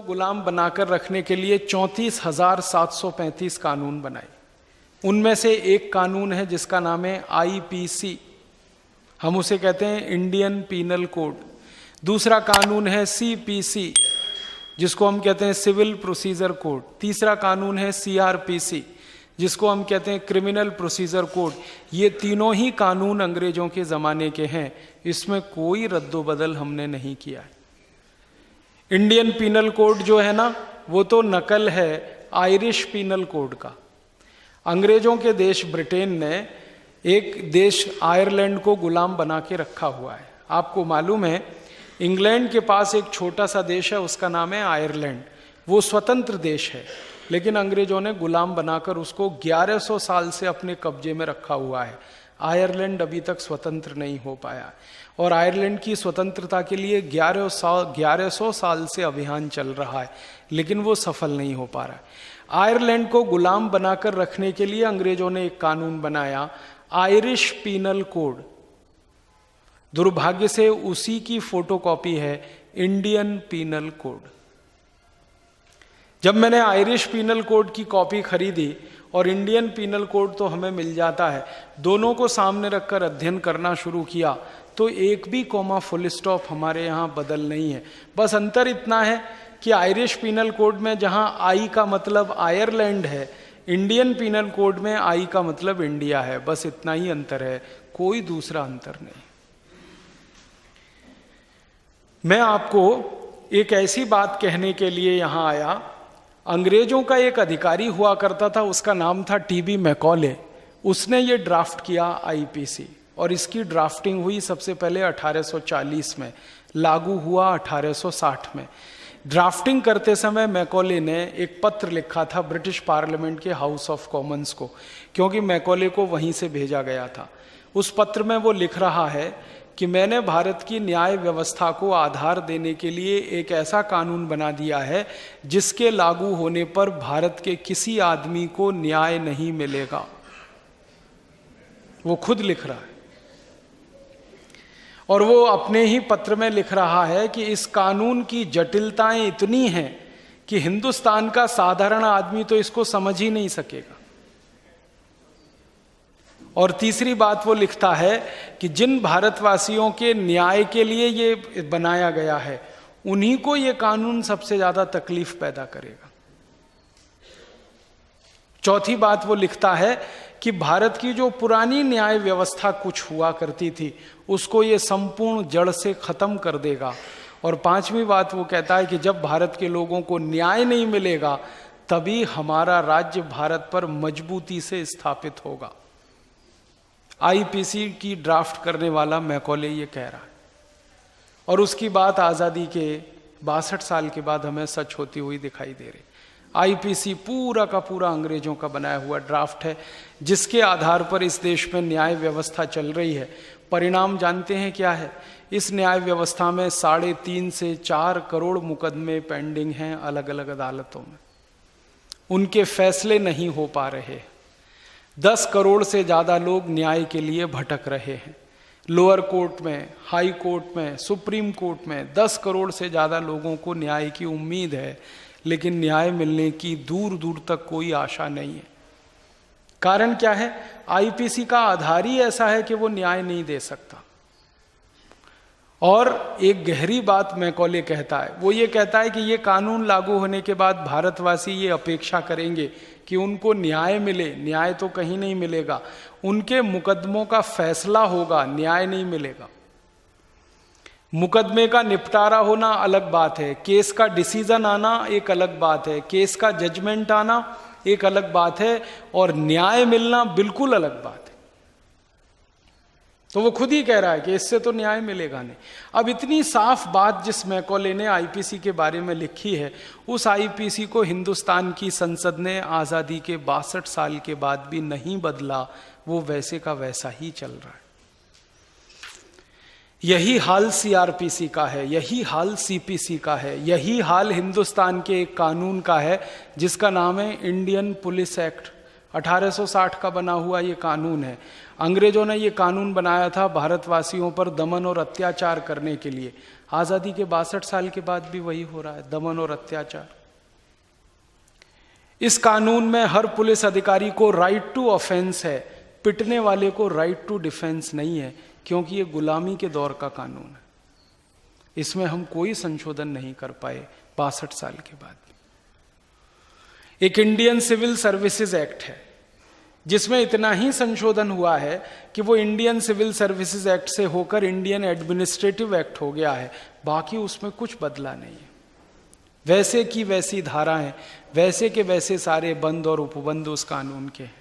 गुलाम बनाकर रखने के लिए 34,735 कानून बनाए। उनमें से एक कानून है जिसका नाम है IPC, हम उसे कहते हैं इंडियन पीनल कोड। दूसरा कानून है CPC, जिसको हम कहते हैं सिविल प्रोसीजर कोड। तीसरा कानून है CRPC, जिसको हम कहते हैं क्रिमिनल प्रोसीजर कोड। ये तीनों ही कानून अंग्रेजों के ज़माने के हैं, इसमें कोई रद्दोबदल हमने नहीं किया है। इंडियन पीनल कोड जो है ना, वो तो नकल है आयरिश पीनल कोड का। अंग्रेजों के देश ब्रिटेन ने एक देश आयरलैंड को गुलाम बना के रखा हुआ है। आपको मालूम है, इंग्लैंड के पास एक छोटा सा देश है, उसका नाम है आयरलैंड। वो स्वतंत्र देश है, लेकिन अंग्रेजों ने गुलाम बनाकर उसको 1100 साल से अपने कब्जे में रखा हुआ है। आयरलैंड अभी तक स्वतंत्र नहीं हो पाया, और आयरलैंड की स्वतंत्रता के लिए 1100 साल से अभियान चल रहा है, लेकिन वो सफल नहीं हो पा रहा है। आयरलैंड को गुलाम बनाकर रखने के लिए अंग्रेजों ने एक कानून बनाया, आयरिश पीनल कोड। दुर्भाग्य से उसी की फोटोकॉपी है इंडियन पीनल कोड। जब मैंने आयरिश पीनल कोड की कॉपी खरीदी और इंडियन पीनल कोड तो हमें मिल जाता है, दोनों को सामने रखकर अध्ययन करना शुरू किया तो एक भी कॉमा फुल स्टॉप हमारे यहाँ बदल नहीं है। बस अंतर इतना है कि आयरिश पीनल कोड में जहाँ आई का मतलब आयरलैंड है, इंडियन पीनल कोड में आई का मतलब इंडिया है। बस इतना ही अंतर है, कोई दूसरा अंतर नहीं। मैं आपको एक ऐसी बात कहने के लिए यहाँ आया। अंग्रेजों का एक अधिकारी हुआ करता था, उसका नाम था TB मैकॉले। उसने ये ड्राफ्ट किया IPC, और इसकी ड्राफ्टिंग हुई सबसे पहले 1840 में, लागू हुआ 1860 में। ड्राफ्टिंग करते समय मैकॉले ने एक पत्र लिखा था ब्रिटिश पार्लियामेंट के हाउस ऑफ कॉमन्स को, क्योंकि मैकॉले को वहीं से भेजा गया था। उस पत्र में वो लिख रहा है कि मैंने भारत की न्याय व्यवस्था को आधार देने के लिए एक ऐसा कानून बना दिया है जिसके लागू होने पर भारत के किसी आदमी को न्याय नहीं मिलेगा। वो खुद लिख रहा है, और वो अपने ही पत्र में लिख रहा है कि इस कानून की जटिलताएं इतनी हैं कि हिंदुस्तान का साधारण आदमी तो इसको समझ ही नहीं सकेगा। और तीसरी बात वो लिखता है कि जिन भारतवासियों के न्याय के लिए ये बनाया गया है, उन्हीं को ये कानून सबसे ज्यादा तकलीफ पैदा करेगा। चौथी बात वो लिखता है कि भारत की जो पुरानी न्याय व्यवस्था कुछ हुआ करती थी, उसको ये संपूर्ण जड़ से खत्म कर देगा। और पांचवी बात वो कहता है कि जब भारत के लोगों को न्याय नहीं मिलेगा, तभी हमारा राज्य भारत पर मजबूती से स्थापित होगा। IPC की ड्राफ्ट करने वाला मैकॉले ये कह रहा है, और उसकी बात आज़ादी के 62 साल के बाद हमें सच होती हुई दिखाई दे रही। IPC पूरा का पूरा अंग्रेजों का बनाया हुआ ड्राफ्ट है, जिसके आधार पर इस देश में न्याय व्यवस्था चल रही है। परिणाम जानते हैं क्या है? इस न्याय व्यवस्था में 3.5 से 4 करोड़ मुकदमे पेंडिंग हैं अलग अलग अदालतों में, उनके फैसले नहीं हो पा रहे। 10 करोड़ से ज़्यादा लोग न्याय के लिए भटक रहे हैं। लोअर कोर्ट में, हाई कोर्ट में, सुप्रीम कोर्ट में 10 करोड़ से ज़्यादा लोगों को न्याय की उम्मीद है, लेकिन न्याय मिलने की दूर दूर तक कोई आशा नहीं है। कारण क्या है? IPC का आधार ही ऐसा है कि वो न्याय नहीं दे सकता। और एक गहरी बात मैकॉले कहता है, वो ये कहता है कि ये कानून लागू होने के बाद भारतवासी ये अपेक्षा करेंगे कि उनको न्याय मिले। न्याय तो कहीं नहीं मिलेगा, उनके मुकदमों का फैसला होगा, न्याय नहीं मिलेगा। मुकदमे का निपटारा होना अलग बात है, केस का डिसीजन आना एक अलग बात है, केस का जजमेंट आना एक अलग बात है, और न्याय मिलना बिल्कुल अलग बात है। तो वो खुद ही कह रहा है कि इससे तो न्याय मिलेगा नहीं। अब इतनी साफ बात जिस मैकॉले ने IPC के बारे में लिखी है, उस IPC को हिंदुस्तान की संसद ने आज़ादी के 62 साल के बाद भी नहीं बदला, वो वैसे का वैसा ही चल रहा है। यही हाल CRPC का है, यही हाल CPC का है, यही हाल हिंदुस्तान के एक कानून का है जिसका नाम है इंडियन पुलिस एक्ट 1860 का बना हुआ ये कानून है। अंग्रेजों ने ये कानून बनाया था भारतवासियों पर दमन और अत्याचार करने के लिए। आजादी के 62 साल के बाद भी वही हो रहा है, दमन और अत्याचार। इस कानून में हर पुलिस अधिकारी को राइट टू ऑफेंस है, पिटने वाले को राइट टू डिफेंस नहीं है, क्योंकि ये गुलामी के दौर का कानून है। इसमें हम कोई संशोधन नहीं कर पाए 62 साल के बाद। एक इंडियन सिविल सर्विसेज एक्ट है जिसमें इतना ही संशोधन हुआ है कि वो इंडियन सिविल सर्विसेज एक्ट से होकर इंडियन एडमिनिस्ट्रेटिव एक्ट हो गया है, बाकी उसमें कुछ बदला नहीं है। वैसे की वैसी धाराएं, वैसे के वैसे सारे बंद और उपबंध उस कानून के हैं।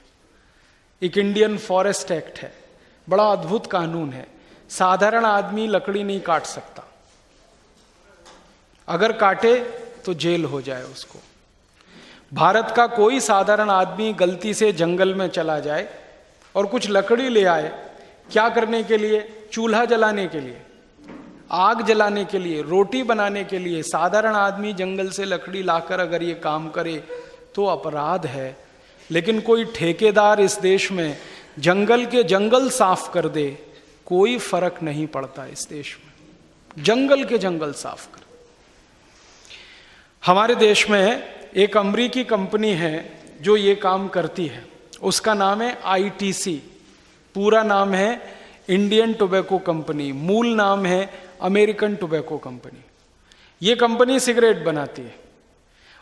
एक इंडियन फॉरेस्ट एक्ट है, बड़ा अद्भुत कानून है। साधारण आदमी लकड़ी नहीं काट सकता, अगर काटे तो जेल हो जाए उसको। भारत का कोई साधारण आदमी गलती से जंगल में चला जाए और कुछ लकड़ी ले आए, क्या करने के लिए? चूल्हा जलाने के लिए, आग जलाने के लिए, रोटी बनाने के लिए। साधारण आदमी जंगल से लकड़ी लाकर अगर ये काम करे तो अपराध है। लेकिन कोई ठेकेदार इस देश में जंगल के जंगल साफ कर दे, कोई फर्क नहीं पड़ता इस देश में, जंगल के जंगल साफ कर। हमारे देश में एक अमेरिकी कंपनी है जो ये काम करती है, उसका नाम है ITC। पूरा नाम है इंडियन टोबैको कंपनी, मूल नाम है अमेरिकन टोबैको कंपनी। ये कंपनी सिगरेट बनाती है।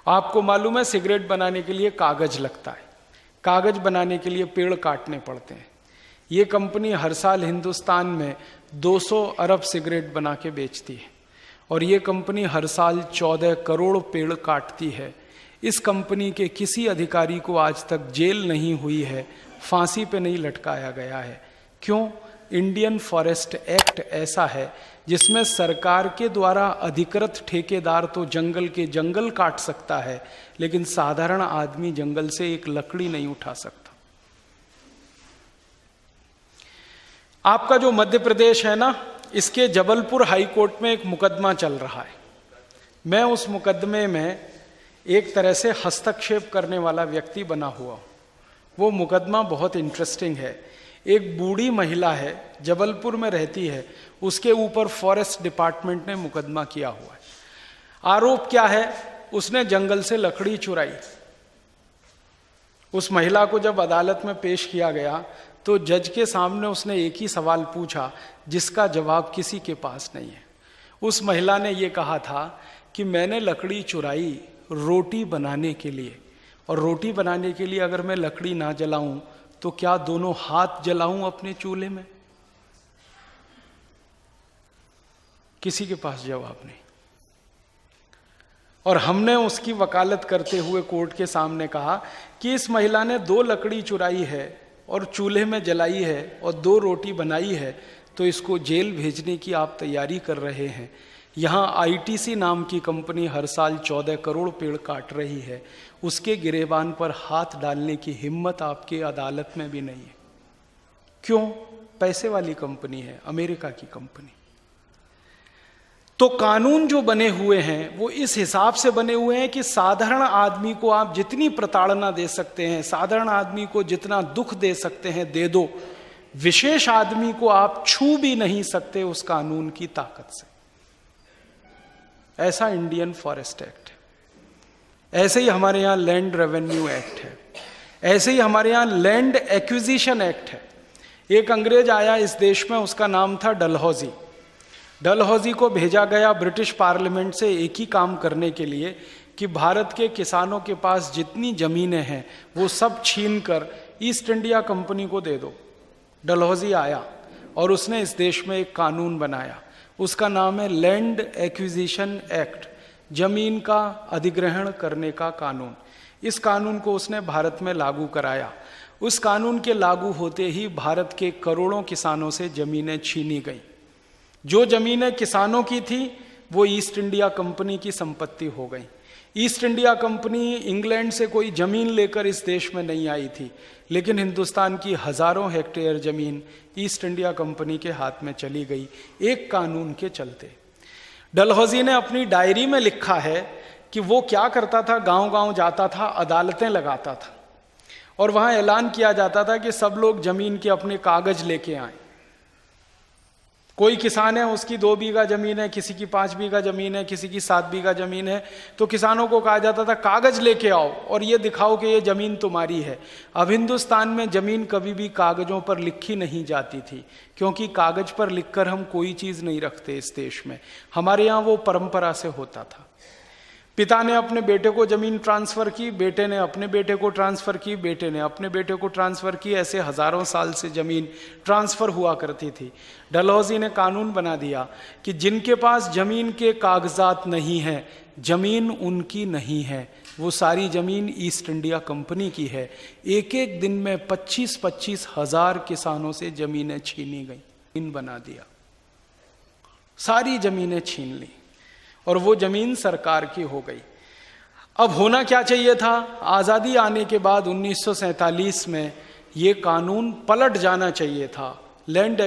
आपको मालूम है सिगरेट बनाने के लिए कागज लगता है, कागज बनाने के लिए पेड़ काटने पड़ते हैं। ये कंपनी हर साल हिंदुस्तान में 200 अरब सिगरेट बना के बेचती है और ये कंपनी हर साल 14 करोड़ पेड़ काटती है। इस कंपनी के किसी अधिकारी को आज तक जेल नहीं हुई है, फांसी पे नहीं लटकाया गया है। क्यों? इंडियन फॉरेस्ट एक्ट ऐसा है जिसमें सरकार के द्वारा अधिकृत ठेकेदार तो जंगल के जंगल काट सकता है, लेकिन साधारण आदमी जंगल से एक लकड़ी नहीं उठा सकता। आपका जो मध्य प्रदेश है ना, इसके जबलपुर हाई कोर्ट में एक मुकदमा चल रहा है। मैं उस मुकदमे में एक तरह से हस्तक्षेप करने वाला व्यक्ति बना हुआ। वो मुकदमा बहुत इंटरेस्टिंग है। एक बूढ़ी महिला है, जबलपुर में रहती है, उसके ऊपर फॉरेस्ट डिपार्टमेंट ने मुकदमा किया हुआ है। आरोप क्या है? उसने जंगल से लकड़ी चुराई। उस महिला को जब अदालत में पेश किया गया तो जज के सामने उसने एक ही सवाल पूछा जिसका जवाब किसी के पास नहीं है। उस महिला ने यह कहा था कि मैंने लकड़ी चुराई रोटी बनाने के लिए, और रोटी बनाने के लिए अगर मैं लकड़ी ना जलाऊं तो क्या दोनों हाथ जलाऊं अपने चूल्हे में? किसी के पास जवाब नहीं। और हमने उसकी वकालत करते हुए कोर्ट के सामने कहा कि इस महिला ने 2 लकड़ी चुराई है और चूल्हे में जलाई है और 2 रोटी बनाई है, तो इसको जेल भेजने की आप तैयारी कर रहे हैं। यहाँ ITC नाम की कंपनी हर साल 14 करोड़ पेड़ काट रही है, उसके गिरेबान पर हाथ डालने की हिम्मत आपके अदालत में भी नहीं है। क्यों? पैसे वाली कंपनी है, अमेरिका की कंपनी। तो कानून जो बने हुए हैं वो इस हिसाब से बने हुए हैं कि साधारण आदमी को आप जितनी प्रताड़ना दे सकते हैं, साधारण आदमी को जितना दुख दे सकते हैं दे दो, विशेष आदमी को आप छू भी नहीं सकते उस कानून की ताकत से। ऐसा इंडियन फॉरेस्ट एक्ट है। ऐसे ही हमारे यहां लैंड रेवेन्यू एक्ट है, ऐसे ही हमारे यहां लैंड एक्विजिशन एक्ट है। एक अंग्रेज आया इस देश में, उसका नाम था डलहौजी। डलहौजी को भेजा गया ब्रिटिश पार्लियामेंट से एक ही काम करने के लिए कि भारत के किसानों के पास जितनी जमीनें हैं वो सब छीन कर ईस्ट इंडिया कंपनी को दे दो। डलहौजी आया और उसने इस देश में एक कानून बनाया, उसका नाम है लैंड एक्विजिशन एक्ट, जमीन का अधिग्रहण करने का कानून। इस कानून को उसने भारत में लागू कराया। उस कानून के लागू होते ही भारत के करोड़ों किसानों से जमीनें छीनी गई। जो जमीनें किसानों की थी वो ईस्ट इंडिया कंपनी की संपत्ति हो गई। ईस्ट इंडिया कंपनी इंग्लैंड से कोई जमीन लेकर इस देश में नहीं आई थी, लेकिन हिंदुस्तान की हजारों हेक्टेयर जमीन ईस्ट इंडिया कंपनी के हाथ में चली गई, एक कानून के चलते। डलहौजी ने अपनी डायरी में लिखा है कि वो क्या करता था, गांव गांव जाता था, अदालतें लगाता था और वहां ऐलान किया जाता था कि सब लोग जमीन के अपने कागज लेके आए। कोई किसान है, उसकी 2 बीघा जमीन है, किसी की 5 बीघा जमीन है, किसी की 7 बीघा जमीन है, तो किसानों को कहा जाता था कागज लेके आओ और ये दिखाओ कि ये जमीन तुम्हारी है। अब हिंदुस्तान में जमीन कभी भी कागजों पर लिखी नहीं जाती थी, क्योंकि कागज पर लिखकर हम कोई चीज नहीं रखते इस देश में। हमारे यहाँ वो परंपरा से होता था। पिता ने अपने बेटे को जमीन ट्रांसफर की, बेटे ने अपने बेटे को ट्रांसफर की, बेटे ने अपने बेटे को ट्रांसफर की, ऐसे हजारों साल से जमीन ट्रांसफर हुआ करती थी। डलहौजी ने कानून बना दिया कि जिनके पास जमीन के कागजात नहीं है, जमीन उनकी नहीं है, वो सारी जमीन ईस्ट इंडिया कंपनी की है। एक एक दिन में 25-25 हजार किसानों से जमीनें छीनी गई, बना दिया, सारी जमीनें छीन ली और वो जमीन सरकार की हो गई। अब होना क्या चाहिए था? आज़ादी आने के बाद 1947 में ये कानून पलट जाना चाहिए था। लैंड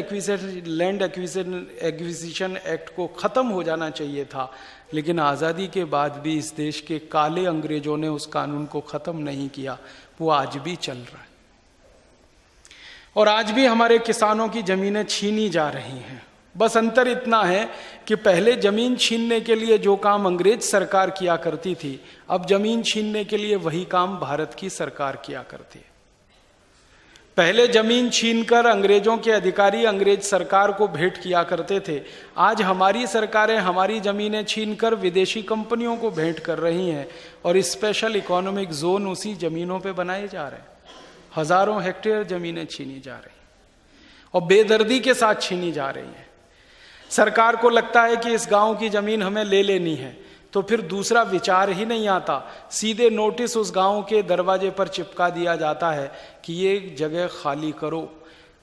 एक्विजिशन एक्ट को ख़त्म हो जाना चाहिए था, लेकिन आज़ादी के बाद भी इस देश के काले अंग्रेजों ने उस कानून को ख़त्म नहीं किया। वो आज भी चल रहा है और आज भी हमारे किसानों की ज़मीनें छीनी जा रही हैं। बस अंतर इतना है कि पहले जमीन छीनने के लिए जो काम अंग्रेज सरकार किया करती थी, अब जमीन छीनने के लिए वही काम भारत की सरकार किया करती है। पहले जमीन छीनकर अंग्रेजों के अधिकारी अंग्रेज सरकार को भेंट किया करते थे, आज हमारी सरकारें हमारी जमीनें छीनकर विदेशी कंपनियों को भेंट कर रही हैं और स्पेशल इकोनॉमिक जोन उसी जमीनों पे बनाए जा रहे हैं। हजारों हेक्टेयर जमीनें छीनी जा रही और बेदर्दी के साथ छीनी जा रही हैं। सरकार को लगता है कि इस गांव की जमीन हमें ले लेनी है, तो फिर दूसरा विचार ही नहीं आता, सीधे नोटिस उस गांव के दरवाजे पर चिपका दिया जाता है कि ये जगह खाली करो।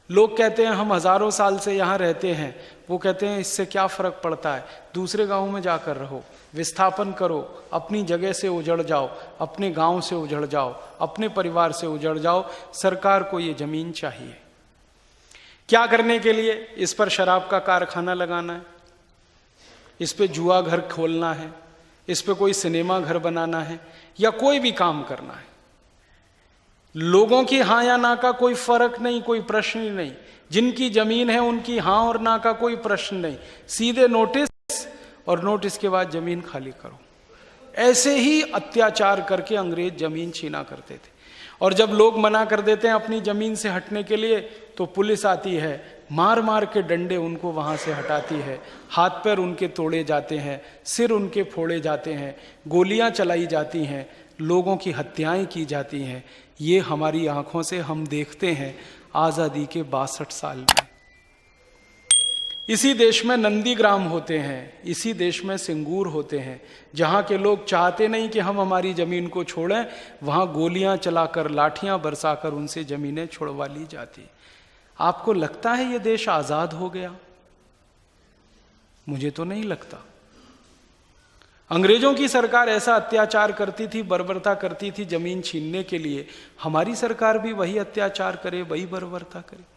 लोग कहते हैं हम हजारों साल से यहाँ रहते हैं, वो कहते हैं इससे क्या फर्क पड़ता है, दूसरे गांव में जाकर रहो, विस्थापन करो, अपनी जगह से उजड़ जाओ, अपने गांव से उजड़ जाओ, अपने परिवार से उजड़ जाओ। सरकार को ये जमीन चाहिए क्या करने के लिए? इस पर शराब का कारखाना लगाना है, इस पे जुआ घर खोलना है, इस पे कोई सिनेमा घर बनाना है, या कोई भी काम करना है। लोगों की हां या ना का कोई फर्क नहीं, कोई प्रश्न ही नहीं। जिनकी जमीन है उनकी हां और ना का कोई प्रश्न नहीं, सीधे नोटिस और नोटिस के बाद जमीन खाली करो। ऐसे ही अत्याचार करके अंग्रेज जमीन छीना करते थे। और जब लोग मना कर देते हैं अपनी जमीन से हटने के लिए, तो पुलिस आती है, मार मार के डंडे उनको वहां से हटाती है, हाथ पैर उनके तोड़े जाते हैं, सिर उनके फोड़े जाते हैं, गोलियां चलाई जाती हैं, लोगों की हत्याएं की जाती हैं। ये हमारी आंखों से हम देखते हैं आज़ादी के 62 साल में। इसी देश में नंदीग्राम होते हैं, इसी देश में सिंगूर होते हैं, जहाँ के लोग चाहते नहीं कि हम हमारी ज़मीन को छोड़ें, वहाँ गोलियां चलाकर, लाठियां बरसाकर उनसे ज़मीनें छुड़वा ली जाती। आपको लगता है ये देश आज़ाद हो गया? मुझे तो नहीं लगता। अंग्रेजों की सरकार ऐसा अत्याचार करती थी, बर्बरता करती थी जमीन छीनने के लिए, हमारी सरकार भी वही अत्याचार करे, वही बर्बरता करे।